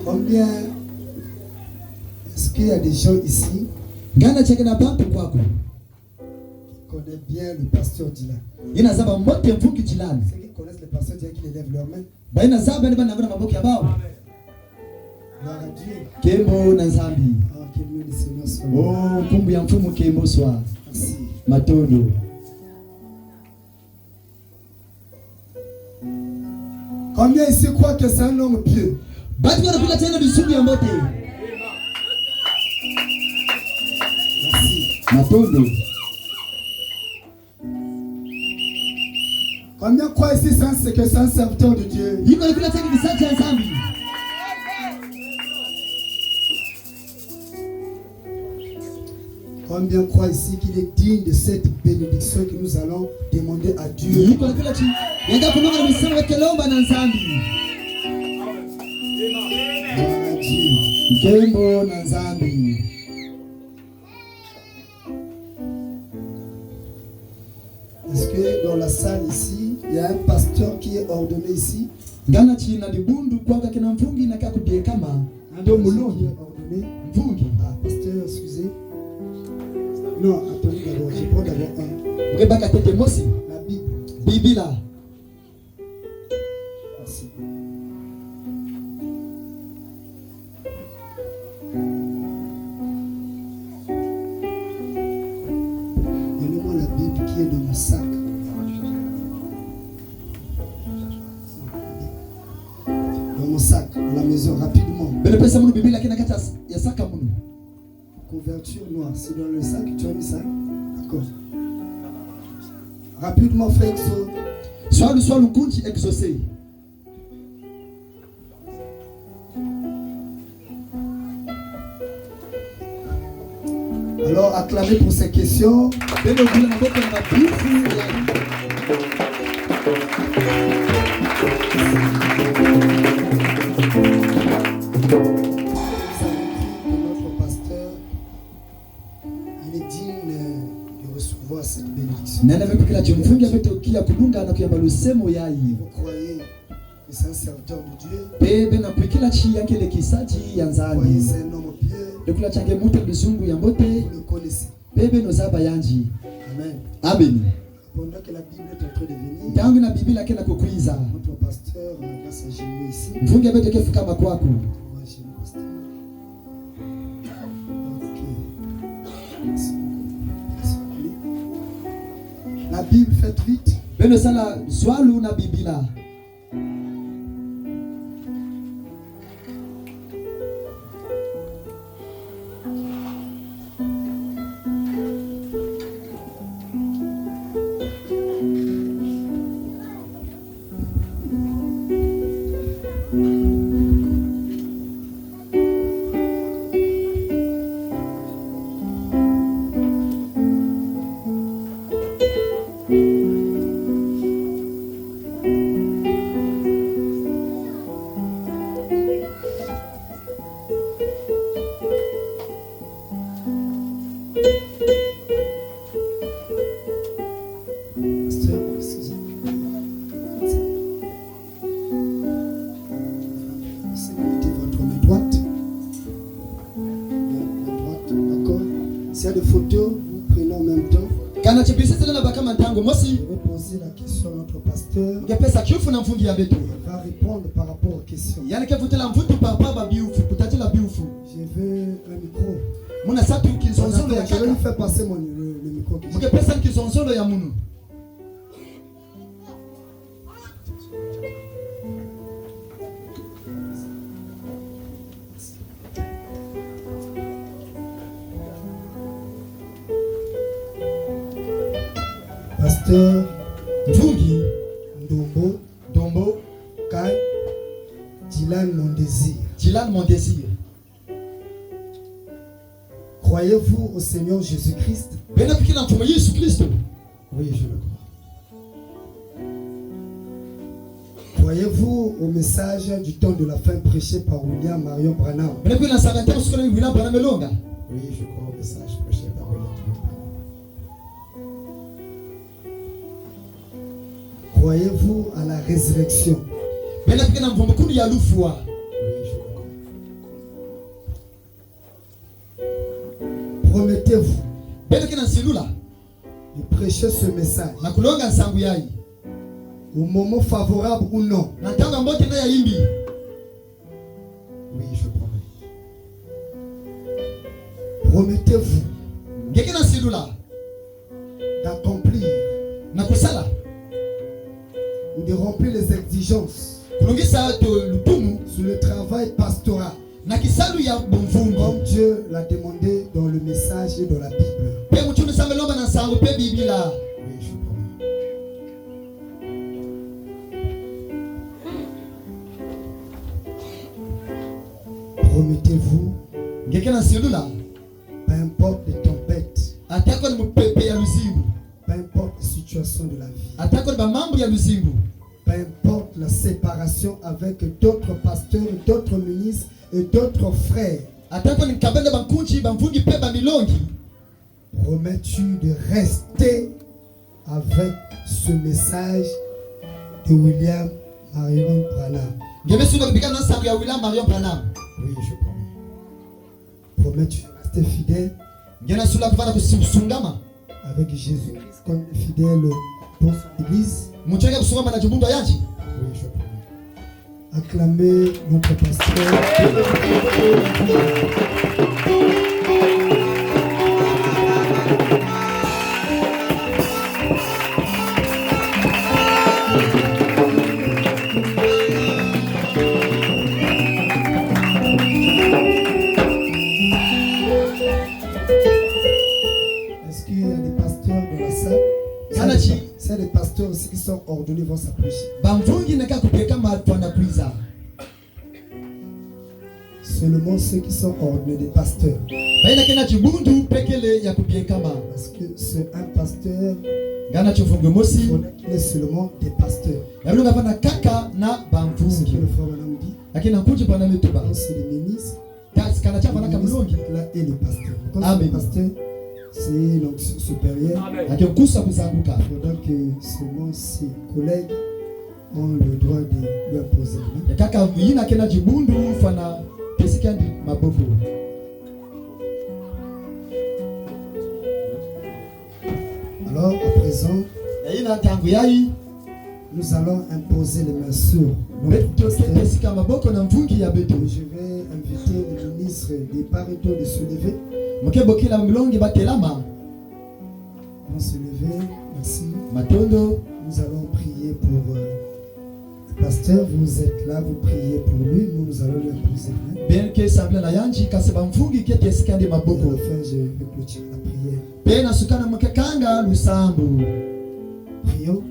Combien est-ce qu'il y a des gens ici qui connaissent bien le pasteur Dylan? Ceux qui connaissent le pasteur Dylan qui élèvent leurs mains. Gloire à Dieu. Quel nom le Seigneur soit. Merci. Matondo. Combien ici croient que c'est un homme pieux? Merci. Matondo. Combien croient ici que c'est un serviteur de Dieu? Combien croient ici qu'il est digne de cette bénédiction que nous allons demander à Dieu? Est-ce que dans la salle ici, il y a un pasteur qui est ordonné ici? Un pasteur qui est ordonné? Ah, pasteur, excusez. Non, attendez d'abord, je prends d'abord un. La Bible. Bible là. Merci. Donnez-moi la Bible qui est dans mon sac. Dans mon sac, dans la maison, rapidement. Couverture noire, c'est dans le sac, tu as mis ça? D'accord. Rapidement, fais exo. Soit le compte exaucé. Alors, acclamez pour ces questions. Vous croyez que c'est un serviteur de Dieu? Vous croyez que c'est un homme pieux? Vous le connaissez? Amen. Amen. Pendant que la Bible est en train de venir, notre pasteur va s'agenouiller ici. La Bible, faites vite. S'il y a des photos, vous prenez en même temps. Je vais poser la question à notre pasteur. Il va répondre par rapport aux questions. Je veux un micro. Je vais lui faire passer le micro. Pasteur Mvungi Dombo Kai Dylan mon désir. Croyez-vous au Seigneur Jésus-Christ? Oui, je le crois. Croyez-vous au message du temps de la fin prêché par William Marion Branham? Oui, je crois au message prêché par William Branham. Croyez-vous à la résurrection? Oui, je crois. Promettez-vous de prêcher ce message au moment favorable ou non. Oui, je promets. Promettez-vous d'accomplir ou de remplir les exigences sur le travail pastoral comme Dieu l'a demandé dans le message et dans la Bible. Oui, je promets. Promettez-vous, peu importe les tempêtes, peu importe la situation de la vie, peu importe la séparation avec d'autres pasteurs, d'autres ministres et d'autres frères, promets-tu de rester avec ce message de William Marion Branham? Oui, je promets. Promets-tu de rester fidèle avec Jésus-Christ comme fidèle pour son église? Oui, je promets. Acclamez notre pasteur. Est-ce qu'il y a des pasteurs dans la salle? C'est les pasteurs aussi qui sont ordonnés vont s'approcher. Seulement ceux qui sont ordonnés des pasteurs. Parce que c'est un pasteur, il faudrait qu'il ait seulement des pasteurs. Ce que le frère Madame dit, c'est les ministres, là et les pasteurs. Quand c'est le pasteur, c'est l'onction supérieure. Il faudra que seulement ses collègues ont le droit de lui imposer. Alors, à présent, nous allons imposer les mains sur notre pasteur. Je vais inviter le ministre des Barretos de se lever. On se lever, merci. Nous allons prier pour le pasteur. Vous êtes là, vous priez pour lui. Nous allons lui imposer les mains. Enfin, je vais clôturer la prière. Prions.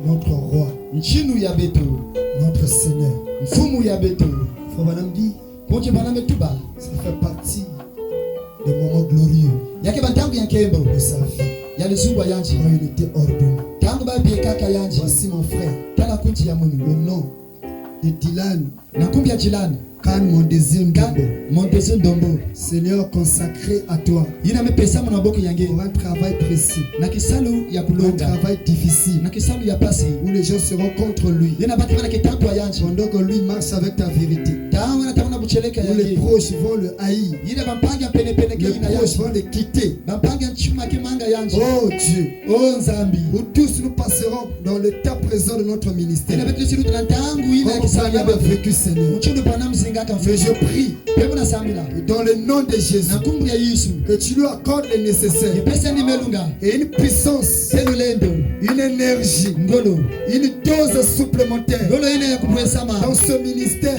notre roi, notre Seigneur. Ça fait partie des moments glorieux de sa vie. Quand il était ordonné. Voici mon frère. Au nom de Dylan. Quand mon deuxième dombo, Seigneur consacré à toi pour un travail précis, un travail difficile où les gens seront contre lui pendant que lui marche avec ta vérité, où les proches vont le haïr, les proches vont le quitter. Oh Dieu, où tous nous passerons dans le temps présent de notre ministère. Comme on a vécu, Seigneur. Mais je prie dans le nom de Jésus que tu lui accordes le nécessaire et une puissance, une énergie, une dose supplémentaire dans ce ministère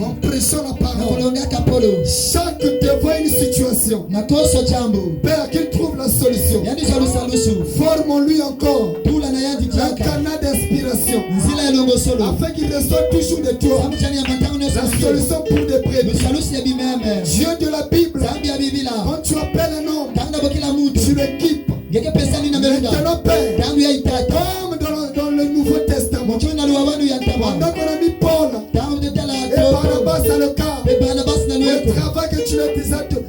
en prêchant la parole. Chaque devant une situation, Père, qu'il trouve la solution. Forme-lui encore un canal d'inspiration afin qu'il reçoive toujours de toi la solution pour des prêtres. Dieu de la Bible, quand tu appelles un homme, tu l'équipes. Maintenant, Père, comme dans le Nouveau Testament, pendant qu'on a mis Paul et Barnabas à l'écart, le travail que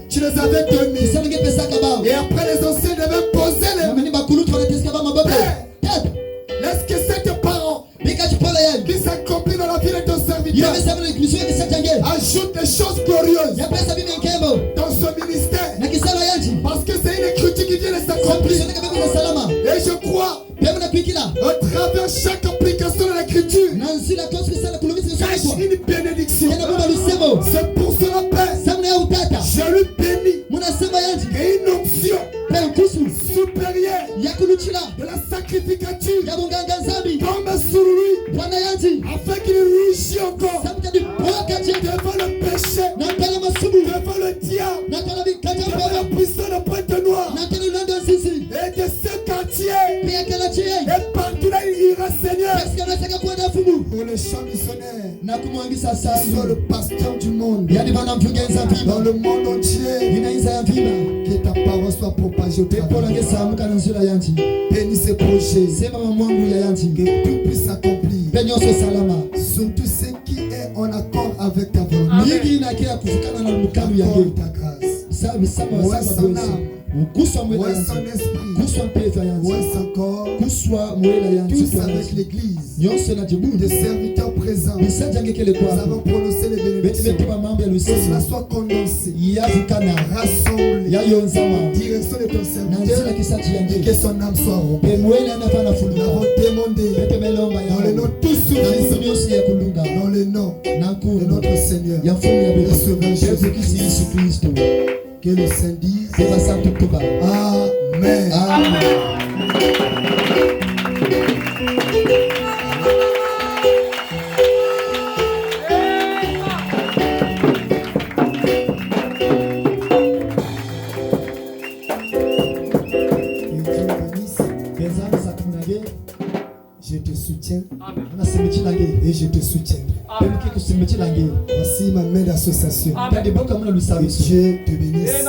tu les avais donné, et après les anciens devaient poser les Père, laisse que cette parole qui s'accomplit dans la vie de ton serviteur ajoute des choses glorieuses dans ce ministère, parce que c'est une écriture qui vient de s'accomplir. Et je crois à travers chaque application de l'écriture cache une bénédiction. C'est pour cela, Père, je lui bénis et une option supérieure de la sacrificature tombe sur lui afin qu'il réussisse encore devant le péché, devant le diable, devant la puissance de prêtre noir et de ce quartier et partout là il ira, Seigneur, pour le chant missionnaire, soit le pasteur du monde, dans le monde entier, que ta parole soit propagée au travers. Bénis ces projets, que tout puisse s'accomplir, surtout ce qui est en accord avec ta volonté. Accorde ta grâce, ouais son âme, ouais son esprit, ouais son corps, tous avec l'église, des serviteurs présents. Nous avons prononcé les bénédictions, que cela soit condensé, rassemblé, direction de ton serviteur, et que son âme soit rompue. Nous avons demandé dans le nom tout suffisant, dans le nom de notre Seigneur et Sauveur Jésus-Christ. Que le Saint dise Amen. Je te soutiens et je te soutiendrai. Voici ma main d'association. Que Dieu te bénisse.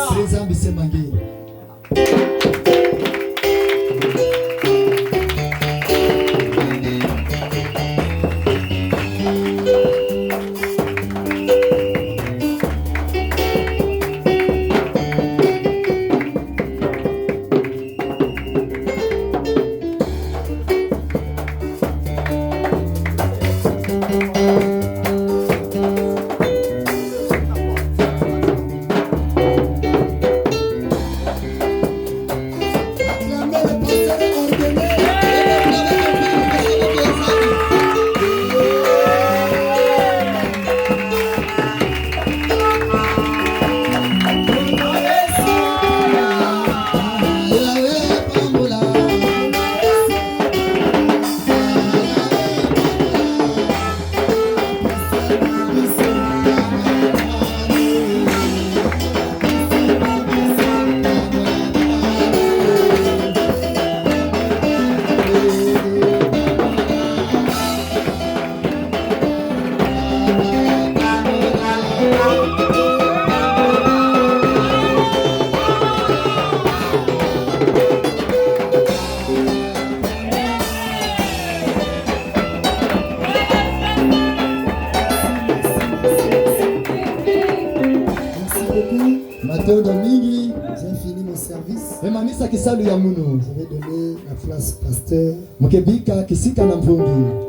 beaucoup. Mateo Domingi. J'ai fini mon service. Emanisa kisalu ya munu. Je vais donner la place pasteur. Mukebika kisika na mvungi.